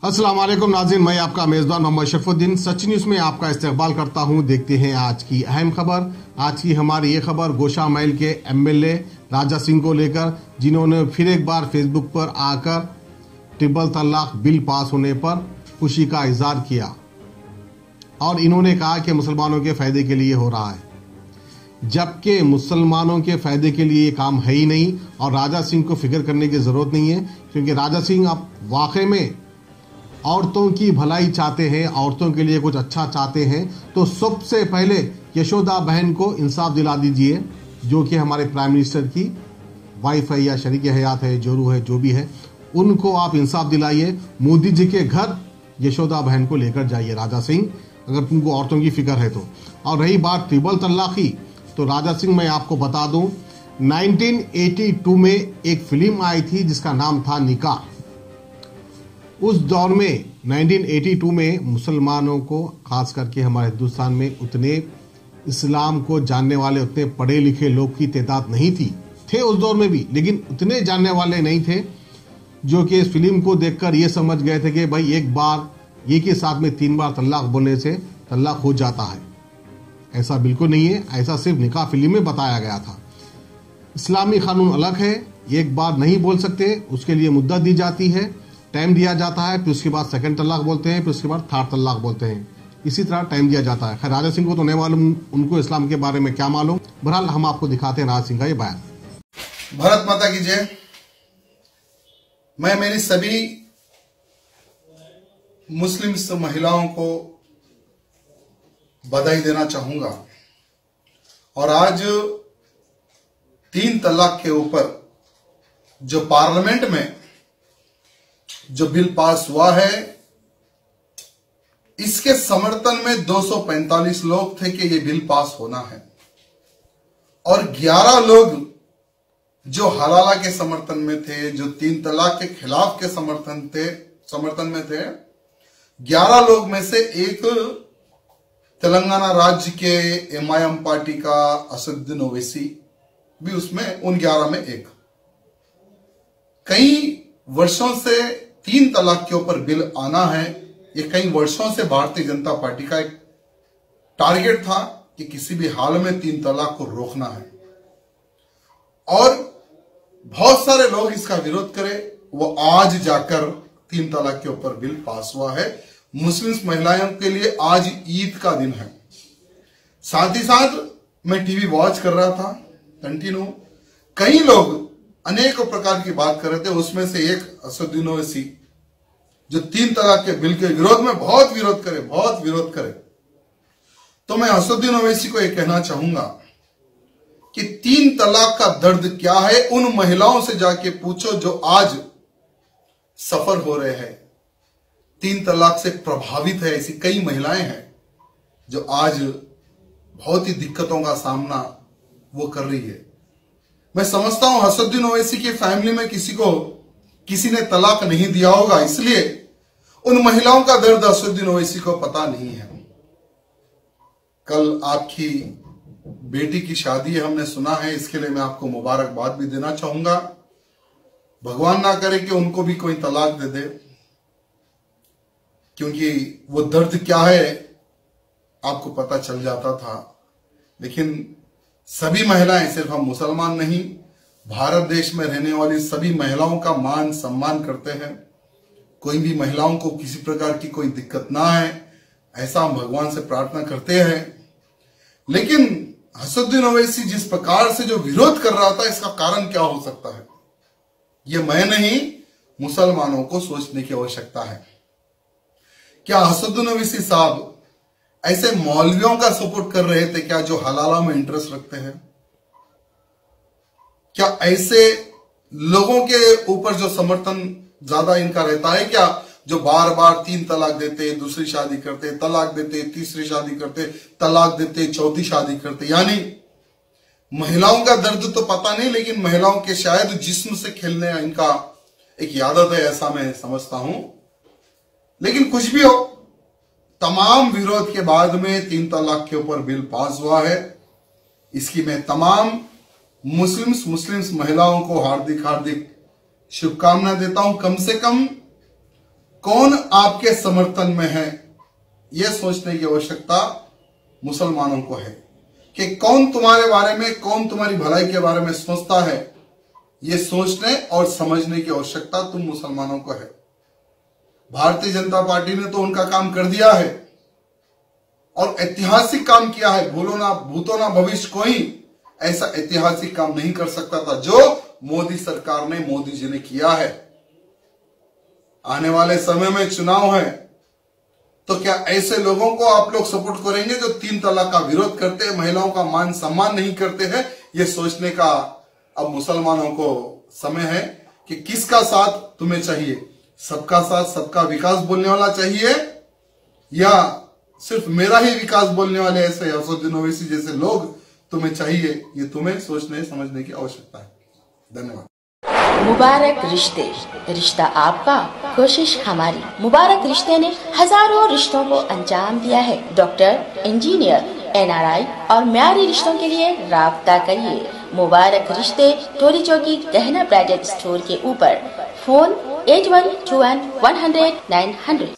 अस्सलाम वालेकुम नाज़रीन, मैं आपका मेज़बान मोहम्मद शरफुद्दीन सच न्यूज़ में आपका इस्तकबाल करता हूं। देखते हैं आज की अहम खबर। आज की हमारी ये खबर गोशा महल के एमएलए राजा सिंह को लेकर, जिन्होंने फिर एक बार फेसबुक पर आकर ट्रिपल तलाक बिल पास होने पर खुशी का इजहार किया और इन्होंने कहा कि मुसलमानों के फायदे के लिए हो रहा है, जबकि मुसलमानों के फायदे के लिए काम है ही नहीं और राजा सिंह को फिक्र करने की जरूरत नहीं है, क्योंकि राजा सिंह अब वाकई में औरतों की भलाई चाहते हैं, औरतों के लिए कुछ अच्छा चाहते हैं। तो सबसे पहले यशोदा बहन को इंसाफ दिला दीजिए, जो कि हमारे प्राइम मिनिस्टर की वाइफ है या शरीक हयात है, जोरू है, जो भी है, उनको आप इंसाफ दिलाइए। मोदी जी के घर यशोदा बहन को लेकर जाइए राजा सिंह, अगर तुमको औरतों की फिक्र है तो। और रही बात ट्रिपल तलाक की, तो राजा सिंह मैं आपको बता दूं, 1982 में एक फिल्म आई थी जिसका नाम था निकाह। उस दौर में 1982 में मुसलमानों को, खास करके हमारे हिंदुस्तान में, उतने इस्लाम को जानने वाले, उतने पढ़े लिखे लोग की तादाद नहीं थी, थे उस दौर में भी, लेकिन उतने जानने वाले नहीं थे जो कि इस फिल्म को देखकर ये समझ गए थे कि भाई एक बार एक ही साथ में 3 बार तलाक बोलने से तलाक हो जाता है। ऐसा बिल्कुल नहीं है, ऐसा सिर्फ निकाह फिल्म में बताया गया था। इस्लामी कानून अलग है, एक बार नहीं बोल सकते, उसके लिए मुद्दत दी जाती है, टाइम दिया जाता है, फिर उसके बाद सेकंड तलाक बोलते हैं, फिर उसके बाद थर्ड तलाक बोलते हैं, इसी तरह टाइम दिया जाता है। खैर राजा सिंह को तो नहीं मालूम उनको इस्लाम के बारे में क्या मालूम। बहरहाल हम आपको दिखाते हैं राजा सिंह का ये बयान। भारत माता की जय। मैं मेरी सभी मुस्लिम महिलाओं को बधाई देना चाहूंगा। और आज 3 तलाक के ऊपर जो पार्लियामेंट में जो बिल पास हुआ है, इसके समर्थन में 245 लोग थे कि ये बिल पास होना है, और 11 लोग जो हलाला के समर्थन में थे, जो 3 तलाक के खिलाफ के समर्थन में थे। 11 लोग में से एक तेलंगाना राज्य के एमआईएम पार्टी का असदुद्दीन ओवैसी भी उसमें, उन 11 में एक। कई वर्षों से 3 तलाक के ऊपर बिल आना है, ये कई वर्षों से भारतीय जनता पार्टी का एक टारगेट था कि किसी भी हाल में 3 तलाक को रोकना है। और बहुत सारे लोग इसका विरोध करें, वो आज जाकर 3 तलाक के ऊपर बिल पास हुआ है। मुस्लिम महिलाओं के लिए आज ईद का दिन है। साथ ही साथ मैं टीवी वॉच कर रहा था कंटिन्यू, कई लोग अनेक प्रकार की बात कर रहे थे, उसमें से एक असदुद्दीन ओवैसी जो 3 तलाक के बिल के विरोध में बहुत विरोध करे। तो मैं असदुद्दीन ओवैसी को यह कहना चाहूंगा कि 3 तलाक का दर्द क्या है, उन महिलाओं से जाके पूछो जो आज सफर हो रहे हैं, 3 तलाक से प्रभावित है। ऐसी कई महिलाएं हैं जो आज बहुत ही दिक्कतों का सामना वो कर रही है। मैं समझता हूं असदुद्दीन ओवैसी की फैमिली में किसी ने तलाक नहीं दिया होगा, इसलिए उन महिलाओं का दर्द असदुद्दीन ओवैसी को पता नहीं है। कल आपकी बेटी की शादी है, हमने सुना है, इसके लिए मैं आपको मुबारकबाद भी देना चाहूंगा। भगवान ना करे कि उनको भी कोई तलाक दे दे, क्योंकि वो दर्द क्या है आपको पता चल जाता था। लेकिन सभी महिलाएं, सिर्फ हम मुसलमान नहीं, भारत देश में रहने वाली सभी महिलाओं का मान सम्मान करते हैं। कोई भी महिलाओं को किसी प्रकार की कोई दिक्कत ना है, ऐसा हम भगवान से प्रार्थना करते हैं। लेकिन असदुद्दीन ओवैसी जिस प्रकार से जो विरोध कर रहा था, इसका कारण क्या हो सकता है, यह मैं नहीं, मुसलमानों को सोचने की आवश्यकता है। क्या असदुद्दीन ओवैसी साहब ऐसे मौलवियों का सपोर्ट कर रहे थे क्या, जो हलाला में इंटरेस्ट रखते हैं? क्या ऐसे लोगों के ऊपर जो समर्थन ज्यादा इनका रहता है क्या, जो बार बार 3 तलाक देते, दूसरी शादी करते, तलाक देते, तीसरी शादी करते, तलाक देते, चौथी शादी करते? यानी महिलाओं का दर्द तो पता नहीं, लेकिन महिलाओं के शायद जिस्म से खेलने इनका एक आदत है, ऐसा मैं समझता हूं। लेकिन कुछ भी हो, तमाम विरोध के बाद में 3 तलाक के ऊपर बिल पास हुआ है। इसकी मैं तमाम मुस्लिम्स महिलाओं को हार्दिक शुभकामना देता हूं। कम से कम कौन आपके समर्थन में है, यह सोचने की आवश्यकता मुसलमानों को है कि कौन तुम्हारे बारे में, कौन तुम्हारी भलाई के बारे में सोचता है। यह सोचने और समझने की आवश्यकता तुम मुसलमानों को है। भारतीय जनता पार्टी ने तो उनका काम कर दिया है और ऐतिहासिक काम किया है। भूलो ना भूतो ना भविष्य कोई ऐसा ऐतिहासिक काम नहीं कर सकता था जो मोदी सरकार ने, मोदी जी ने किया है। आने वाले समय में चुनाव है तो क्या ऐसे लोगों को आप लोग सपोर्ट करेंगे जो 3 तलाक का विरोध करते हैं, महिलाओं का मान सम्मान नहीं करते हैं? यह सोचने का अब मुसलमानों को समय है कि किसका साथ तुम्हें चाहिए। सबका साथ, सबका विकास बोलने वाला चाहिए या सिर्फ मेरा ही विकास बोलने वाले ऐसे असदुद्दीन ओवैसी जैसे लोग तुम्हें चाहिए? ये तुम्हें सोचने समझने की आवश्यकता है। धन्यवाद। मुबारक रिश्ते, रिश्ता आपका, कोशिश हमारी। मुबारक रिश्ते ने हजारों रिश्तों को अंजाम दिया है। डॉक्टर, इंजीनियर, NRI और म्यारी रिश्तों के लिए राब्ता करिए। मुबारक रिश्ते, टोली चौकी, गहना ब्राइडल स्टोर के ऊपर। फोन 8121 100 900।